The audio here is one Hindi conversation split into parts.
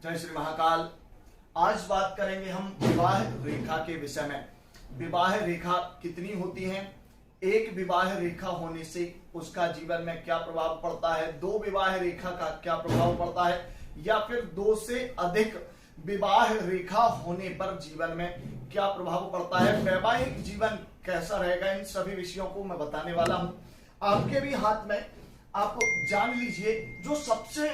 जय श्री महाकाल। आज बात करेंगे हम विवाह रेखा के विषय में। विवाह रेखा कितनी होती हैं, एक विवाह रेखा होने से उसका जीवन में क्या प्रभाव पड़ता है, दो विवाह रेखा का क्या प्रभाव पड़ता है, या फिर दो से अधिक विवाह रेखा होने पर जीवन में क्या प्रभाव पड़ता है, वैवाहिक जीवन कैसा रहेगा, इन सभी विषयों को मैं बताने वाला हूं। आपके भी हाथ में आप जान लीजिए, जो सबसे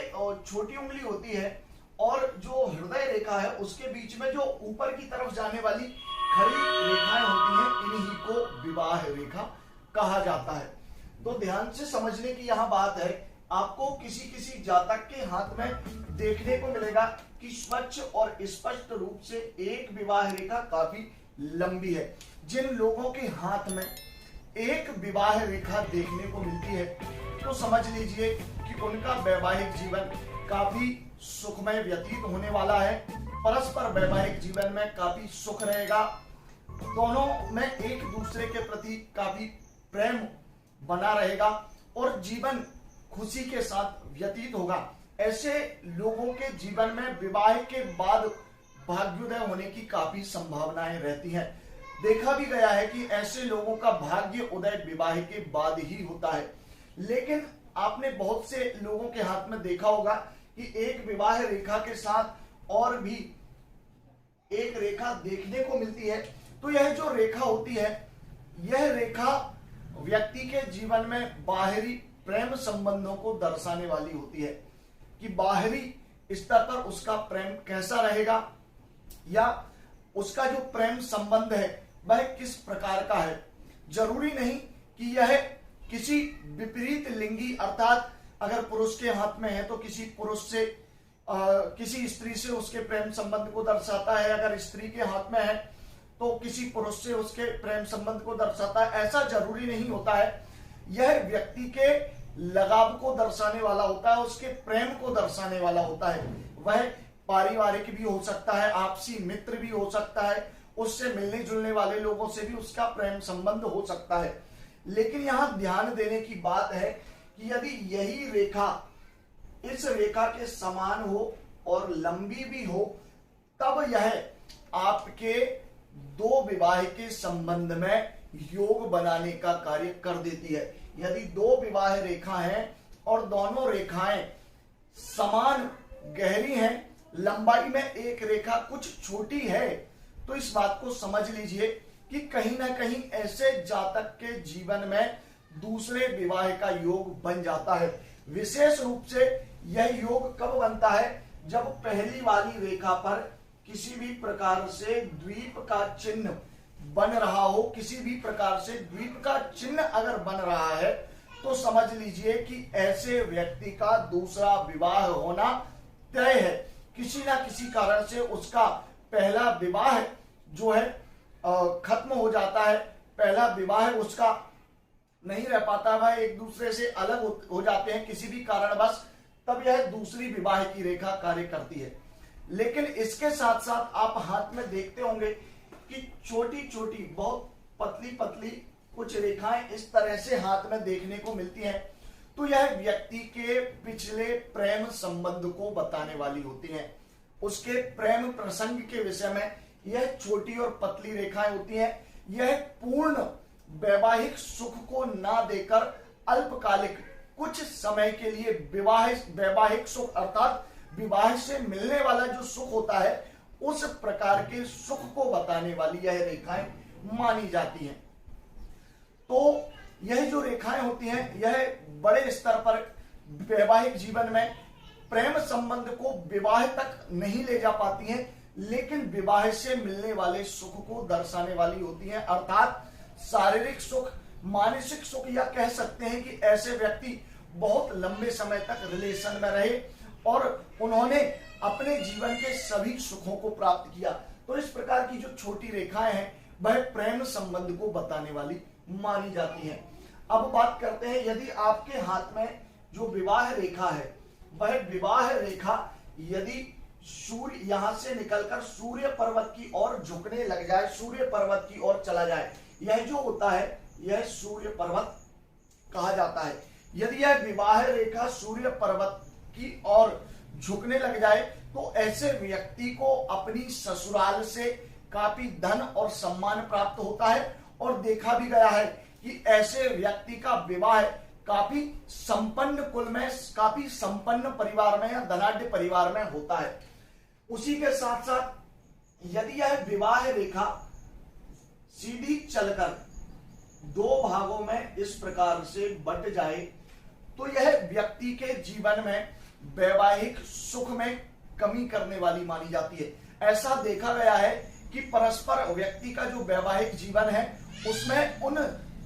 छोटी उंगली होती है और जो हृदय रेखा है उसके बीच में जो ऊपर की तरफ जाने वाली खड़ी रेखाएं होती हैं, इन्हीं को विवाह रेखा कहा जाता है। तो ध्यान से समझने की यहाँ बात है, आपको किसी किसी जातक के हाथ में देखने को मिलेगा कि स्वच्छ और स्पष्ट रूप से एक विवाह रेखा काफी लंबी है। जिन लोगों के हाथ में एक विवाह रेखा देखने को मिलती है तो समझ लीजिए कि उनका वैवाहिक जीवन काफी सुखमय व्यतीत होने वाला है। परस्पर वैवाहिक जीवन में काफी सुख रहेगा, दोनों में एक दूसरे के प्रति काफी प्रेम बना रहेगा और जीवन खुशी के साथ व्यतीत होगा। ऐसे लोगों के जीवन में विवाह के बाद भाग्योदय होने की काफी संभावनाएं रहती हैं। देखा भी गया है कि ऐसे लोगों का भाग्य उदय विवाह के बाद ही होता है। लेकिन आपने बहुत से लोगों के हाथ में देखा होगा कि एक विवाह रेखा के साथ और भी एक रेखा देखने को मिलती है। तो यह जो रेखा होती है, यह रेखा व्यक्ति के जीवन में बाहरी प्रेम संबंधों को दर्शाने वाली होती है कि बाहरी स्तर पर उसका प्रेम कैसा रहेगा या उसका जो प्रेम संबंध है वह किस प्रकार का है। जरूरी नहीं कि यह किसी विपरीत लिंगी, अर्थात अगर पुरुष के हाथ में है तो किसी पुरुष से किसी स्त्री से उसके प्रेम संबंध को दर्शाता है, अगर स्त्री के हाथ में है तो किसी पुरुष से उसके प्रेम संबंध को दर्शाता है। ऐसा जरूरी नहीं होता है। यह व्यक्ति के लगाव को दर्शाने वाला होता है, उसके प्रेम को दर्शाने वाला होता है। वह पारिवारिक भी हो सकता है, आपसी मित्र भी हो सकता है, उससे मिलने जुलने वाले लोगों से भी उसका प्रेम संबंध हो सकता है। लेकिन यहाँ ध्यान देने की बात है कि यदि यही रेखा इस रेखा के समान हो और लंबी भी हो, तब यह आपके दो विवाह के संबंध में योग बनाने का कार्य कर देती है। यदि दो विवाह रेखा हैं और दोनों रेखाएं समान गहरी हैं, लंबाई में एक रेखा कुछ छोटी है, तो इस बात को समझ लीजिए कि कहीं ना कहीं ऐसे जातक के जीवन में दूसरे विवाह का योग बन जाता है। विशेष रूप से यह योग कब बनता है, जब पहली वाली रेखा पर किसी भी प्रकार से द्वीप का चिन्ह बन रहा हो। किसी भी प्रकार से द्वीप का चिन्ह अगर बन रहा है तो समझ लीजिए कि ऐसे व्यक्ति का दूसरा विवाह होना तय है। किसी ना किसी कारण से उसका पहला विवाह जो है खत्म हो जाता है, पहला विवाह उसका नहीं रह पाता, वह एक दूसरे से अलग हो जाते हैं किसी भी कारणवश, तब यह दूसरी विवाह की रेखा कार्य करती है। लेकिन इसके साथ साथ आप हाथ में देखते होंगे कि छोटी छोटी बहुत पतली पतली कुछ रेखाएं इस तरह से हाथ में देखने को मिलती हैं। तो यह व्यक्ति के पिछले प्रेम संबंध को बताने वाली होती हैं। उसके प्रेम प्रसंग के विषय में यह छोटी और पतली रेखाएं होती हैं। यह पूर्ण वैवाहिक सुख को ना देकर अल्पकालिक कुछ समय के लिए वैवाहिक सुख, अर्थात विवाह से मिलने वाला जो सुख होता है, उस प्रकार के सुख को बताने वाली यह रेखाएं मानी जाती हैं। तो यह जो रेखाएं होती हैं, यह बड़े स्तर पर वैवाहिक जीवन में प्रेम संबंध को विवाह तक नहीं ले जा पाती हैं, लेकिन विवाह से मिलने वाले सुख को दर्शाने वाली होती हैं। अर्थात शारीरिक सुख, मानसिक सुख, या कह सकते हैं कि ऐसे व्यक्ति बहुत लंबे समय तक रिलेशन में रहे और उन्होंने अपने जीवन के सभी सुखों को प्राप्त किया। तो इस प्रकार की जो छोटी रेखाएं हैं वह प्रेम संबंध को बताने वाली मानी जाती हैं। अब बात करते हैं, यदि आपके हाथ में जो विवाह रेखा है, वह विवाह रेखा यदि सूर्य यहां से निकलकर सूर्य पर्वत की ओर झुकने लग जाए, सूर्य पर्वत की ओर चला जाए, यह जो होता है यह सूर्य पर्वत कहा जाता है। यदि यह विवाह रेखा सूर्य पर्वत की ओर झुकने लग जाए तो ऐसे व्यक्ति को अपनी ससुराल से काफी धन और सम्मान प्राप्त होता है। और देखा भी गया है कि ऐसे व्यक्ति का विवाह काफी संपन्न कुल में, काफी संपन्न परिवार में या धनाढ्य परिवार में होता है। उसी के साथ साथ यदि यह विवाह रेखा सीधी चलकर दो भागों में इस प्रकार से बट जाए तो यह व्यक्ति के जीवन में वैवाहिक सुख में कमी करने वाली मानी जाती है। ऐसा देखा गया है कि परस्पर व्यक्ति का जो वैवाहिक जीवन है उसमें उन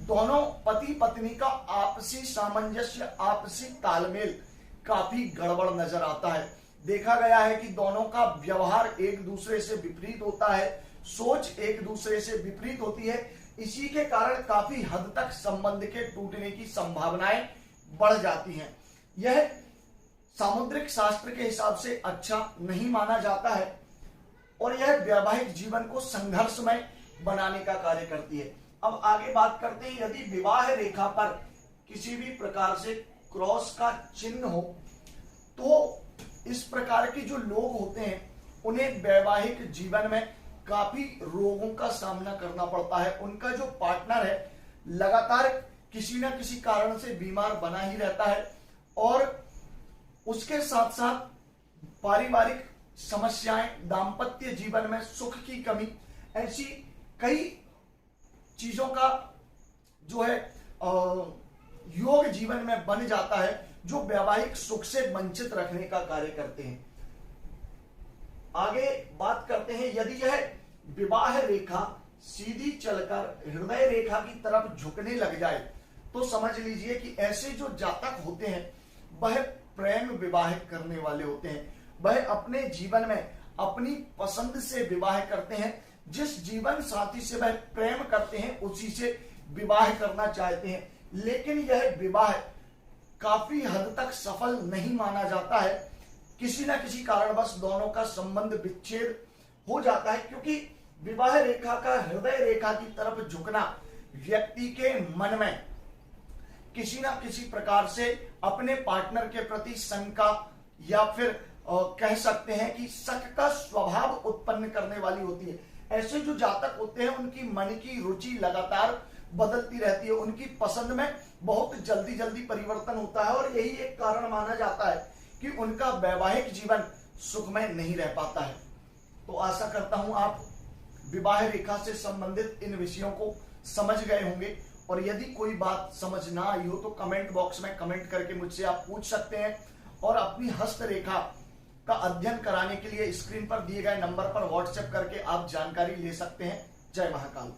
दोनों पति पत्नी का आपसी सामंजस्य, आपसी तालमेल काफी गड़बड़ नजर आता है। देखा गया है कि दोनों का व्यवहार एक दूसरे से विपरीत होता है, सोच एक दूसरे से विपरीत होती है। इसी के कारण काफी हद तक संबंध के टूटने की संभावनाएं बढ़ जाती हैं। यह सामुद्रिक शास्त्र के हिसाब से अच्छा नहीं माना जाता है और यह वैवाहिक जीवन को संघर्षमय बनाने का कार्य करती है। अब आगे बात करते हैं, यदि विवाह रेखा पर किसी भी प्रकार से क्रॉस का चिन्ह हो तो इस प्रकार के जो लोग होते हैं उन्हें वैवाहिक जीवन में काफी रोगों का सामना करना पड़ता है। उनका जो पार्टनर है लगातार किसी न किसी कारण से बीमार बना ही रहता है और उसके साथ साथ पारिवारिक समस्याएं, दाम्पत्य जीवन में सुख की कमी, ऐसी कई चीजों का जो है योग जीवन में बन जाता है जो वैवाहिक सुख से वंचित रखने का कार्य करते हैं। आगे बात करते हैं, यदि यह विवाह रेखा सीधी चलकर हृदय रेखा की तरफ झुकने लग जाए तो समझ लीजिए कि ऐसे जो जातक होते हैं वह प्रेम विवाह करने वाले होते हैं। वह अपने जीवन में अपनी पसंद से विवाह करते हैं। जिस जीवन साथी से वह प्रेम करते हैं उसी से विवाह करना चाहते हैं, लेकिन यह विवाह काफी हद तक सफल नहीं माना जाता है। किसी न किसी कारणवश दोनों का संबंध विच्छेद हो जाता है, क्योंकि विवाह रेखा का हृदय रेखा की तरफ झुकना व्यक्ति के मन में किसी न किसी प्रकार से अपने पार्टनर के प्रति शंका या फिर कह सकते हैं कि शक का स्वभाव उत्पन्न करने वाली होती है। ऐसे जो जातक होते हैं उनकी मन की रुचि लगातार बदलती रहती है, उनकी पसंद में बहुत जल्दी जल्दी परिवर्तन होता है और यही एक कारण माना जाता है कि उनका वैवाहिक जीवन सुखमय नहीं रह पाता है। तो आशा करता हूं आप विवाह रेखा से संबंधित इन विषयों को समझ गए होंगे और यदि कोई बात समझ ना आई हो तो कमेंट बॉक्स में कमेंट करके मुझसे आप पूछ सकते हैं और अपनी हस्त रेखा का अध्ययन कराने के लिए स्क्रीन पर दिए गए नंबर पर व्हाट्सएप करके आप जानकारी ले सकते हैं। जय महाकाल।